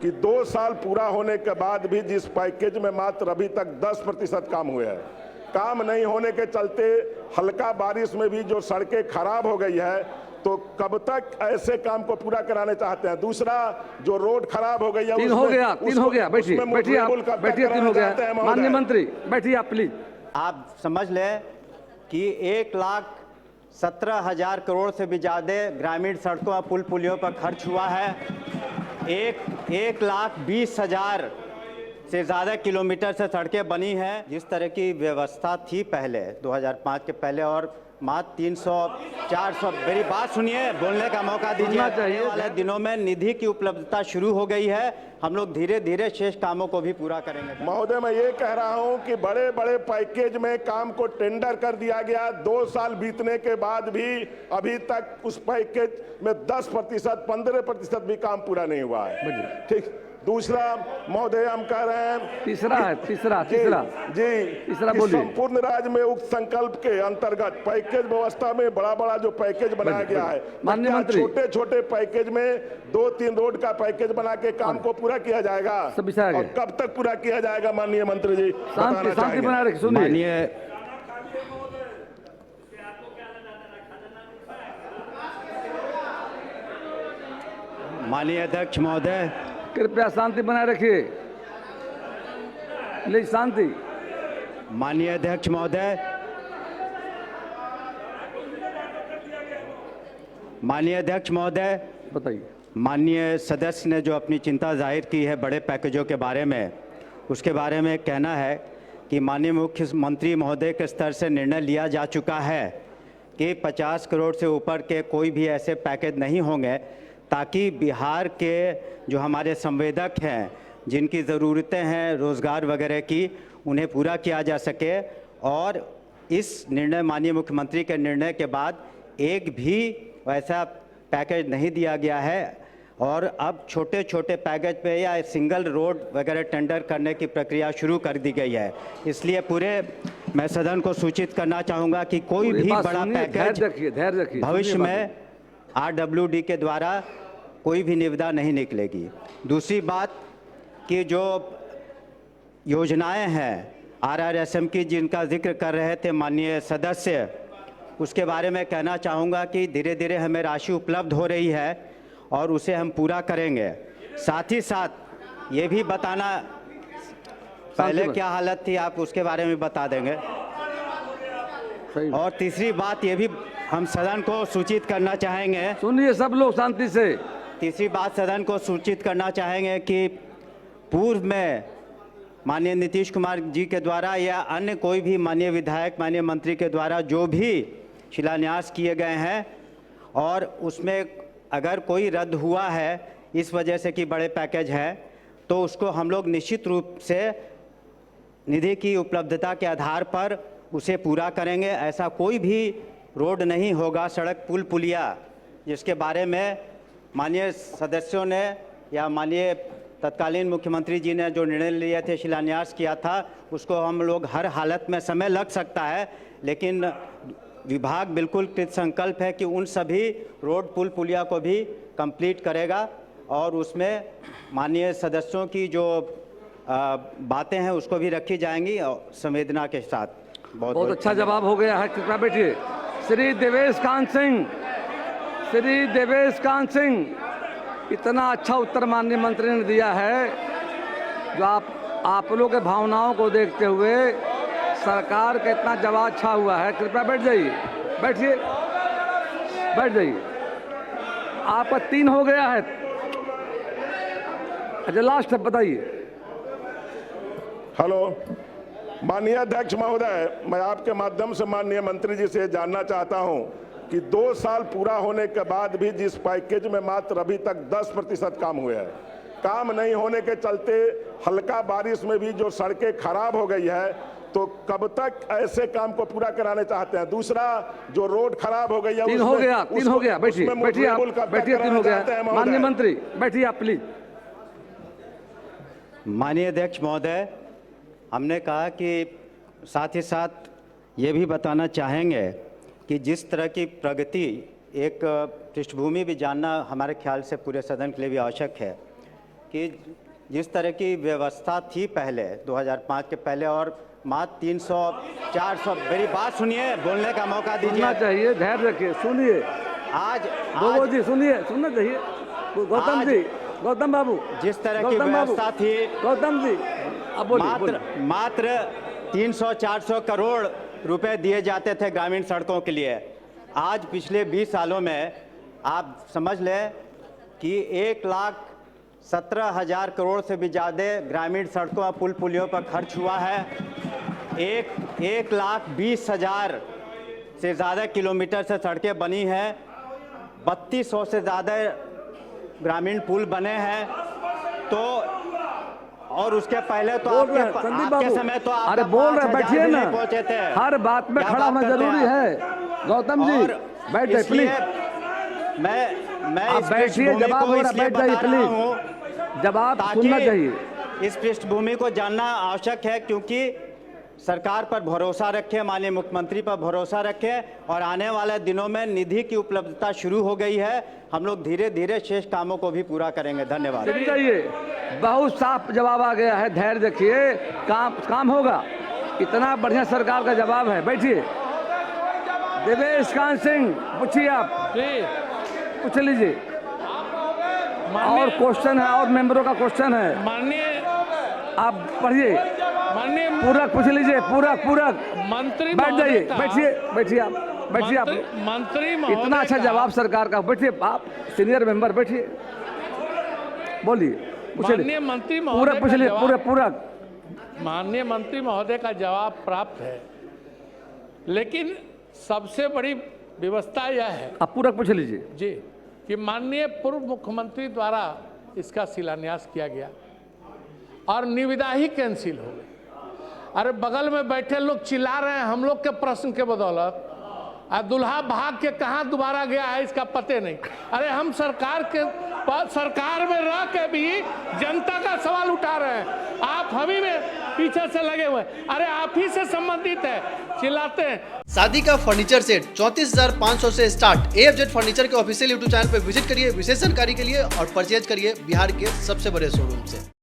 कि 2 साल पूरा होने के बाद भी जिस पैकेज में मात्र अभी तक 10% काम हुए हैं, काम नहीं होने के चलते हल्का बारिश में भी जो सड़कें खराब हो गई है, तो कब तक ऐसे काम को पूरा कराने चाहते हैं। दूसरा, जो रोड खराब हो गई है, तीन हो गया, बैठिए बैठिए, 3 हो गया। माननीय मंत्री बैठिए आप प्लीज। आप समझ लें कि 1,17,000 करोड़ से भी ज़्यादा ग्रामीण सड़कों और पुल पुलियों पर खर्च हुआ है। 1,20,000 से ज़्यादा किलोमीटर से सड़कें बनी हैं। जिस तरह की व्यवस्था थी पहले 2005 के पहले, और मात्र 300-400, मेरी बात सुनिए, बोलने का मौका दीजिए। आने वाले दिनों में निधि की उपलब्धता शुरू हो गई है, हम लोग धीरे धीरे शेष कामों को भी पूरा करेंगे। महोदय, मैं ये कह रहा हूं कि बड़े बड़े पैकेज में काम को टेंडर कर दिया गया, 2 साल बीतने के बाद भी अभी तक उस पैकेज में 10%, 15% भी काम पूरा नहीं हुआ है। ठीक। दूसरा महोदय, हम कह रहे हैं तीसरा बोलिए। संपूर्ण राज्य में उक्त संकल्प के अंतर्गत पैकेज व्यवस्था में बड़ा बड़ा जो पैकेज बनाया गया है, माननीय मंत्री, छोटे छोटे पैकेज में 2-3 रोड का पैकेज बना के काम को पूरा किया जाएगा, और कब तक पूरा किया जाएगा माननीय मंत्री जी? शांति बनाए रखिए। सुनिए, माननीय अध्यक्ष महोदय, कृपया शांति बनाए रखिए, प्लीज शांति। माननीय अध्यक्ष महोदय, माननीय अध्यक्ष महोदय, बताइए। माननीय सदस्य ने जो अपनी चिंता जाहिर की है बड़े पैकेजों के बारे में, उसके बारे में कहना है कि माननीय मुख्यमंत्री महोदय के स्तर से निर्णय लिया जा चुका है कि 50 करोड़ से ऊपर के कोई भी ऐसे पैकेज नहीं होंगे, ताकि बिहार के जो हमारे संवेदक हैं, जिनकी ज़रूरतें हैं रोज़गार वगैरह की, उन्हें पूरा किया जा सके। और इस निर्णय, माननीय मुख्यमंत्री के निर्णय के बाद एक भी वैसा पैकेज नहीं दिया गया है, और अब छोटे छोटे पैकेज पे या सिंगल रोड वगैरह टेंडर करने की प्रक्रिया शुरू कर दी गई है। इसलिए पूरे मैं सदन को सूचित करना चाहूँगा कि कोई भी बड़ा पैकेज भविष्य में RWD के द्वारा कोई भी निविदा नहीं निकलेगी। दूसरी बात कि जो योजनाएं हैं RRSM की, जिनका जिक्र कर रहे थे माननीय सदस्य, उसके बारे में कहना चाहूँगा कि धीरे धीरे हमें राशि उपलब्ध हो रही है और उसे हम पूरा करेंगे। साथ ही साथ ये भी बताना, पहले क्या हालत थी आप उसके बारे में बता देंगे। और तीसरी बात ये भी हम सदन को सूचित करना चाहेंगे, सुनिए सब लोग शांति से। तीसरी बात सदन को सूचित करना चाहेंगे कि पूर्व में माननीय नीतीश कुमार जी के द्वारा या अन्य कोई भी माननीय विधायक, माननीय मंत्री के द्वारा जो भी शिलान्यास किए गए हैं, और उसमें अगर कोई रद्द हुआ है इस वजह से कि बड़े पैकेज है, तो उसको हम लोग निश्चित रूप से निधि की उपलब्धता के आधार पर उसे पूरा करेंगे। ऐसा कोई भी रोड नहीं होगा, सड़क पुल पुलिया, जिसके बारे में माननीय सदस्यों ने या माननीय तत्कालीन मुख्यमंत्री जी ने जो निर्णय लिए थे, शिलान्यास किया था, उसको हम लोग हर हालत में, समय लग सकता है, लेकिन विभाग बिल्कुल कृत संकल्प है कि उन सभी रोड पुल पुलिया को भी कंप्लीट करेगा, और उसमें माननीय सदस्यों की जो बातें हैं उसको भी रखी जाएंगी संवेदना के साथ। बहुत अच्छा जवाब हो गया है। कृपया बैठिए। श्री देवेश कांत सिंह, इतना अच्छा उत्तर माननीय मंत्री ने दिया है, जो आप लोगों के भावनाओं को देखते हुए सरकार का इतना जवाब अच्छा हुआ है। कृपया बैठ जाइए, बैठ जाइए। आपका 3 हो गया है। अच्छा, लास्ट है, बताइए। हेलो माननीय अध्यक्ष महोदय, मैं आपके माध्यम से माननीय मंत्री जी से जानना चाहता हूं कि 2 साल पूरा होने के बाद भी जिस पैकेज में मात्र अभी तक 10% काम हुए हैं, काम नहीं होने के चलते हल्का बारिश में भी जो सड़कें खराब हो गई है, तो कब तक ऐसे काम को पूरा कराने चाहते हैं। दूसरा, जो रोड खराब हो गई है, 3 हो गया। बैठिए, 3 हो गया। माननीय मंत्री बैठिए आप प्लीज। माननीय अध्यक्ष महोदय, हमने कहा कि साथ ही साथ ये भी बताना चाहेंगे कि जिस तरह की प्रगति, एक पृष्ठभूमि भी जानना हमारे ख्याल से पूरे सदन के लिए भी आवश्यक है कि जिस तरह की व्यवस्था थी पहले 2005 के पहले, और मात्र 300-400, मेरी बात सुनिए, बोलने का मौका सुनना दीजिए। चाहिए, धैर्य रखिए, सुनिए। आज गोगो जी सुनिए, सुनना चाहिए। गौतम आज जी, गौतम बाबू, जिस तरह की गौतम बाबू, व्यवस्था थी, गौतम जी अब बोलिए, बोलिए। मात्र 300-400 करोड़ रुपए दिए जाते थे ग्रामीण सड़कों के लिए। आज पिछले 20 सालों में आप समझ लें कि 1,17,000 करोड़ से भी ज़्यादा ग्रामीण सड़कों और पुल पुलियों पर खर्च हुआ है। 1,20,000 से ज़्यादा किलोमीटर से सड़कें बनी हैं। 3200 से ज़्यादा ग्रामीण पुल बने हैं। तो और उसके पहले तो बोल रहे हैं, आपके संदीप आपके बाबू। समय तो आप अरे बोल रहे, बैठिए ना, पहुंचे थे। हर बात में क्या खड़ा होना बात करते जरूरी हैं है। गौतम जी और बैठ जाइए इसलिए प्लीज। मैं आप इस बैठिए, पृष्ठभूमि जवाब को हो रहा, इसलिए बैठ जाइए बता रहा हूं प्लीज। जवाब ताकि सुनना चाहिए। इस पृष्ठभूमि को जानना आवश्यक है, क्योंकि सरकार पर भरोसा रखें, माननीय मुख्यमंत्री पर भरोसा रखें, और आने वाले दिनों में निधि की उपलब्धता शुरू हो गई है। हम लोग धीरे धीरे शेष कामों को भी पूरा करेंगे। धन्यवाद। चाहिए, बहुत साफ जवाब आ गया है, धैर्य रखिए, काम होगा। इतना बढ़िया सरकार का जवाब है। बैठिए। देवेश कांत सिंह, पूछिए, आप पूछ लीजिए। और क्वेश्चन है, और मेंबरों का क्वेश्चन है, माननीय आप पढ़िए। माननीय पूरक पूछ लीजिए, पूरक। मंत्री बैठ जाइए, महोदय का- बैठिए आप, बैठिए आप। मंत्री महोदय इतना अच्छा का- जवाब सरकार का। बैठिए आप, सीनियर मेंबर, बैठिए, बोलिए, पूछिए। माननीय मंत्री पूरक महोदय पूछ का लीजिए, जवाब- पूरक। माननीय मंत्री महोदय का जवाब प्राप्त है, लेकिन सबसे बड़ी व्यवस्था यह है आप पूरक पूछ लीजिए। जी कि माननीय पूर्व मुख्यमंत्री द्वारा इसका शिलान्यास किया गया और निविदा ही कैंसिल हो गई। अरे बगल में बैठे लोग चिल्ला रहे हैं हम लोग के प्रश्न के बदौलत, और दुल्हा भाग के कहाँ दोबारा गया है इसका पते नहीं। अरे हम सरकार में रह के भी जनता का सवाल उठा रहे हैं, आप हम ही में पीछे से लगे हुए। अरे आप ही से संबंधित है, चिल्लाते हैं। शादी का फर्नीचर सेट 34,500 से स्टार्ट। AFZ फर्नीचर के ऑफिशियल यूट्यूब चैनल पर विजिट करिए विशेष जानकारी के लिए और परचेज करिए बिहार के सबसे बड़े शोरूम से।